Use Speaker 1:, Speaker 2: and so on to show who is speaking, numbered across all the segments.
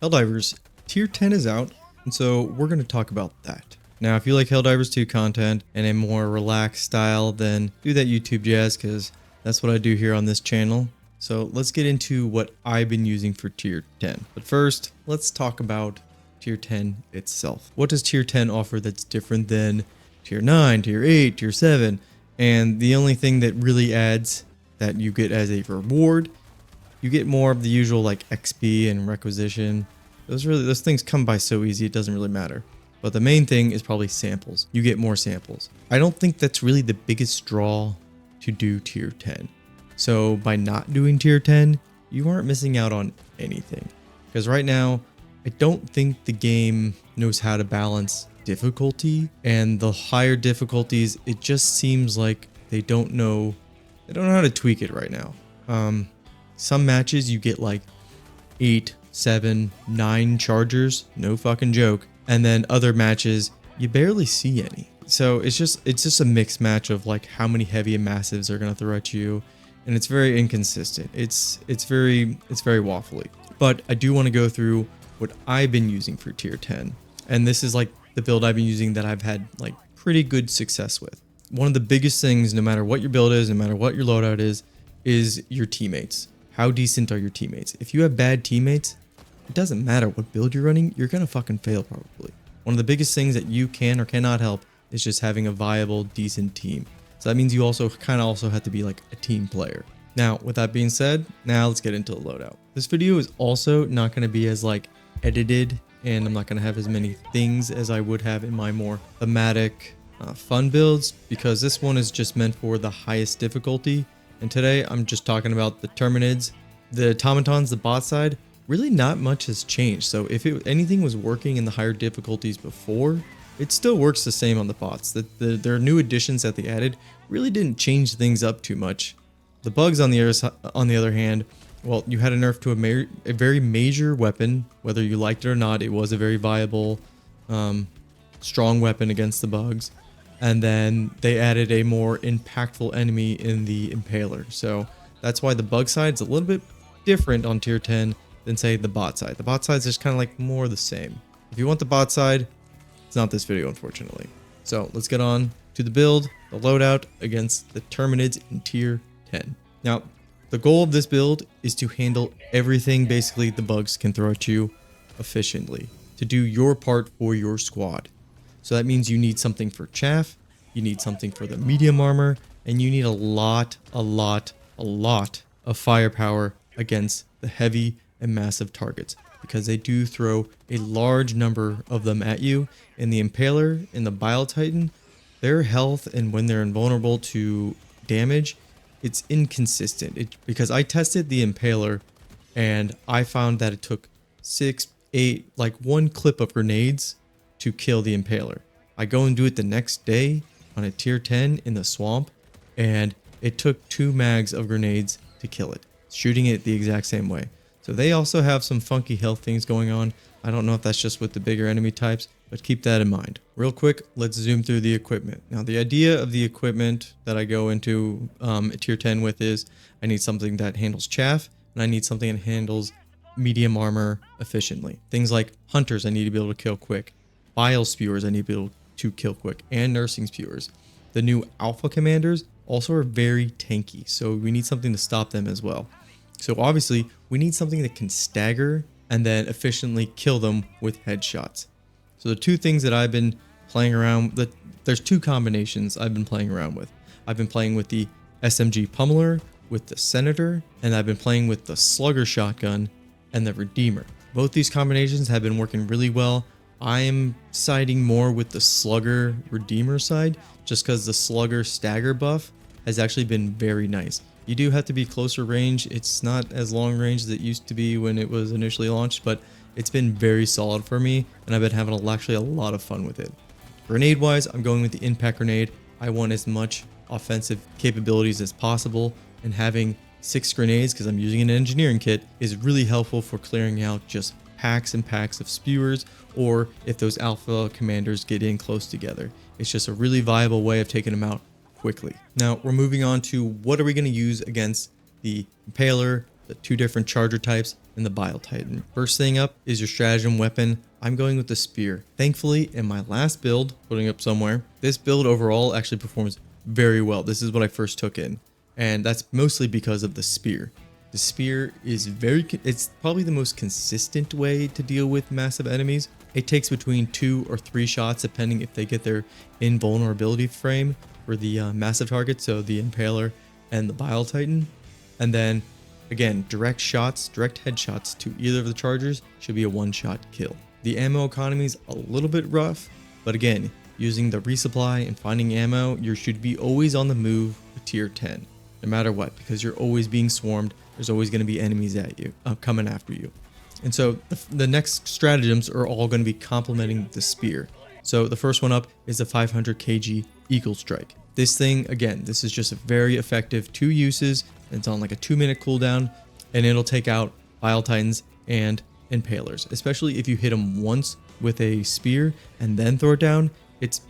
Speaker 1: Helldivers Tier 10 is out, and so we're going to talk about that. Now, if you like Helldivers 2 content and a more relaxed style, then do that YouTube jazz, because that's what I do here on this channel. So let's get into what I've been using for Tier 10. But first, let's talk about Tier 10 itself. What does Tier 10 offer that's different than Tier 9, Tier 8, Tier 7? And the only thing that really adds that you get as a reward, you get more of the usual like XP and requisition. Those things come by so easy, it doesn't really matter. But the main thing is probably samples. You get more samples. I don't think that's really the biggest draw to do Tier 10. So by not doing Tier 10, you aren't missing out on anything. Because right now, I don't think the game knows how to balance difficulty, and the higher difficulties, it just seems like they don't know how to tweak it right now. Some matches you get like 8, 7, 9 chargers, no fucking joke. And then other matches, you barely see any. So it's just a mixed match of like how many heavy and massives are gonna throw at you, and it's very inconsistent. It's very waffly. But I do want to go through what I've been using for Tier 10, and this is like the build I've been using that I've had like pretty good success with. One of the biggest things, no matter what your build is, no matter what your loadout is your teammates. How decent are your teammates? If you have bad teammates, it doesn't matter what build you're running, you're gonna fucking fail probably. One of the biggest things that you can or cannot help is just having a viable, decent team. So that means you also have to be like a team player. Now, with that being said, now let's get into the loadout. This video is also not gonna be as like edited, and I'm not gonna have as many things as I would have in my more thematic, fun builds, because this one is just meant for the highest difficulty. And today I'm just talking about the Terminids, the automatons, the bot side. Really not much has changed. So if anything was working in the higher difficulties before, it still works the same on the bots. Their new additions that they added really didn't change things up too much. The bugs on the other hand, well, you had a nerf to a very major weapon. Whether you liked it or not, it was a very viable, strong weapon against the bugs. And then they added a more impactful enemy in the Impaler. So that's why the bug side is a little bit different on Tier 10 than say the bot side. The bot side is just kind of like more the same. If you want the bot side, it's not this video, unfortunately. So let's get on to the build, the loadout against the Terminids in Tier 10. Now, the goal of this build is to handle everything basically the bugs can throw at you efficiently, to do your part for your squad. So that means you need something for chaff, you need something for the medium armor, and you need a lot of firepower against the heavy and massive targets, because they do throw a large number of them at you. In the Impaler, in the Bile Titan, their health and when they're invulnerable to damage, it's inconsistent. Because I tested the Impaler and I found that it took 6, 8, like one clip of grenades to kill the Impaler. I go and do it the next day on a Tier 10 in the swamp, and it took 2 mags of grenades to kill it, shooting it the exact same way. So they also have some funky health things going on. I don't know if that's just with the bigger enemy types, but keep that in mind. Real quick, let's zoom through the equipment. Now, the idea of the equipment that I go into Tier 10 with is I need something that handles chaff, and I need something that handles medium armor efficiently. Things like hunters I need to be able to kill quick. Bile spewers I need to be able to kill quick, and nursing spewers. The new alpha commanders also are very tanky, so we need something to stop them as well. So obviously we need something that can stagger and then efficiently kill them with headshots. So the two things that I've been playing around with, there's 2 combinations I've been playing around with. I've been playing with the SMG pummeler, with the Senator, and I've been playing with the slugger shotgun and the Redeemer. Both these combinations have been working really well. I am siding more with the slugger Redeemer side, just because the slugger stagger buff has actually been very nice. You do have to be closer range. It's not as long range as it used to be when it was initially launched, but it's been very solid for me, and I've been having actually a lot of fun with it. Grenade wise, I'm going with the impact grenade. I want as much offensive capabilities as possible, and having 6 grenades, because I'm using an engineering kit, is really helpful for clearing out just packs and packs of spewers, or if those alpha commanders get in close together. It's just a really viable way of taking them out quickly. Now we're moving on to what are we going to use against the Impaler the 2 different charger types, and the Bile Titan. First thing up is your stratagem weapon. I'm going with the spear. Thankfully, in my last build, putting up somewhere, this build overall actually performs very well. This is what I first took in, and that's mostly because of the spear. The spear is it's probably the most consistent way to deal with massive enemies. It takes between 2 or 3 shots depending if they get their invulnerability frame for the massive targets, so the Impaler and the Bile Titan. And then again, direct headshots to either of the chargers should be a 1-shot kill. The ammo economy is a little bit rough, but again, using the resupply and finding ammo, you should be always on the move with tier 10, no matter what, because you're always being swarmed. There's always going to be enemies at you, coming after you. And so the next stratagems are all going to be complementing the spear. So the first one up is the 500 kg Eagle Strike. This thing, again, this is just a very effective 2 uses. It's on like a 2-minute cooldown, and it'll take out Bile Titans and Impalers. Especially if you hit them once with a spear and then throw it down, it's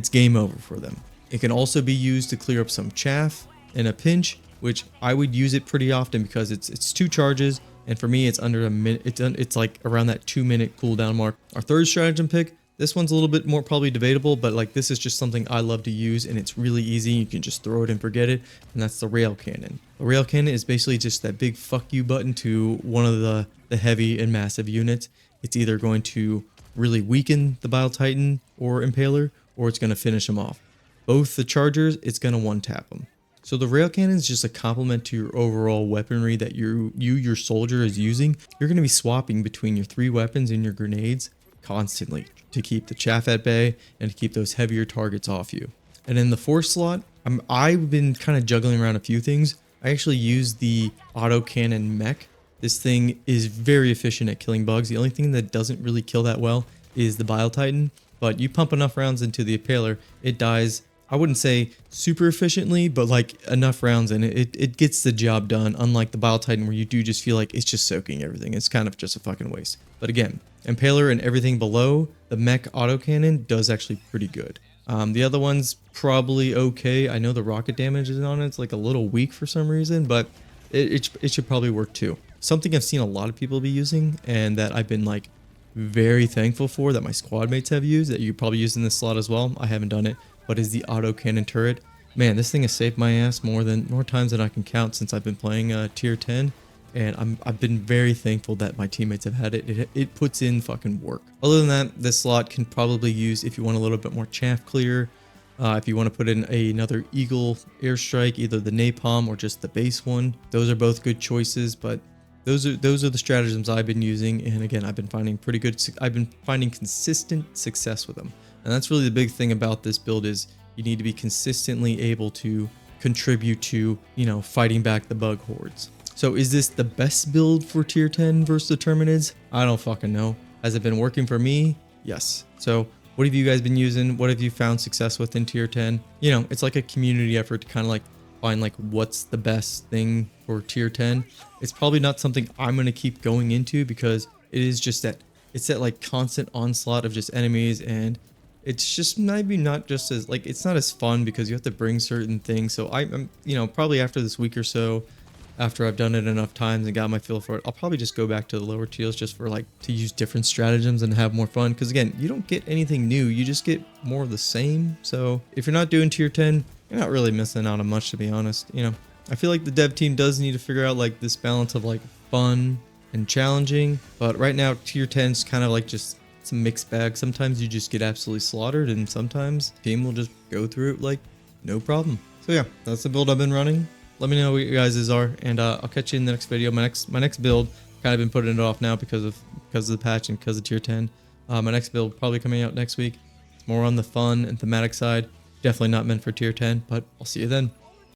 Speaker 1: game over for them. It can also be used to clear up some chaff in a pinch, which I would use it pretty often because it's 2 charges. And for me, it's under a minute. It's like around that 2-minute cooldown mark. Our third stratagem pick, this one's a little bit more probably debatable, but like this is just something I love to use, and it's really easy. You can just throw it and forget it, and that's the rail cannon. The rail cannon is basically just that big fuck you button to one of the heavy and massive units. It's either going to really weaken the Bile Titan or Impaler, or it's going to finish them off. Both the chargers, it's going to 1-tap them. So the rail cannon is just a complement to your overall weaponry that your soldier is using. You're going to be swapping between your 3 weapons and your grenades constantly to keep the chaff at bay and to keep those heavier targets off you. And in the 4th slot, I've been kind of juggling around a few things. I actually use the autocannon mech. This thing is very efficient at killing bugs. The only thing that doesn't really kill that well is the Bile Titan, but you pump enough rounds into the Impaler, it dies. I wouldn't say super efficiently, but like enough rounds and it gets the job done, unlike the Bile Titan where you do just feel like it's just soaking everything. It's kind of just a fucking waste. But again, Impaler and everything below, the mech autocannon does actually pretty good. The other one's probably okay. I know the rocket damage is on it. It's like a little weak for some reason, but it should probably work too. Something I've seen a lot of people be using and that I've been like very thankful for that my squad mates have used, that you probably use in this slot as well. I haven't done it, but is the autocannon turret. Man, this thing has saved my ass more times than I can count since I've been playing tier 10, and I've been very thankful that my teammates have had it. It puts in fucking work. Other than that, this slot can probably use if you want a little bit more chaff clear. If you want to put in another Eagle airstrike, either the napalm or just the base one, those are both good choices. But those are the stratagems I've been using, and again, I've been finding consistent success with them. And that's really the big thing about this build is you need to be consistently able to contribute to, fighting back the bug hordes. So is this the best build for tier 10 versus the Terminids? I don't fucking know. Has it been working for me? Yes. So what have you guys been using? What have you found success with in tier 10? It's like a community effort to kind of like find like what's the best thing for tier 10. It's probably not something I'm going to keep going into because it is just that it's that like constant onslaught of just enemies, and it's just maybe not just as like it's not as fun because you have to bring certain things. So I'm probably after this week or so, after I've done it enough times and got my feel for it, I'll probably just go back to the lower tiers just for like to use different stratagems and have more fun. Because again, you don't get anything new, you just get more of the same. So if you're not doing tier 10, you're not really missing out on much, to be honest. I feel like the dev team does need to figure out like this balance of like fun and challenging. But right now, tier 10 is kind of like just it's a mixed bag. Sometimes you just get absolutely slaughtered, and sometimes the team will just go through it like no problem. So yeah, that's the build I've been running. Let me know what you guys' are, and I'll catch you in the next video. My next build, kind of been putting it off now because of the patch and because of tier 10. My next build probably coming out next week. It's more on the fun and thematic side. Definitely not meant for tier 10, but I'll see you then.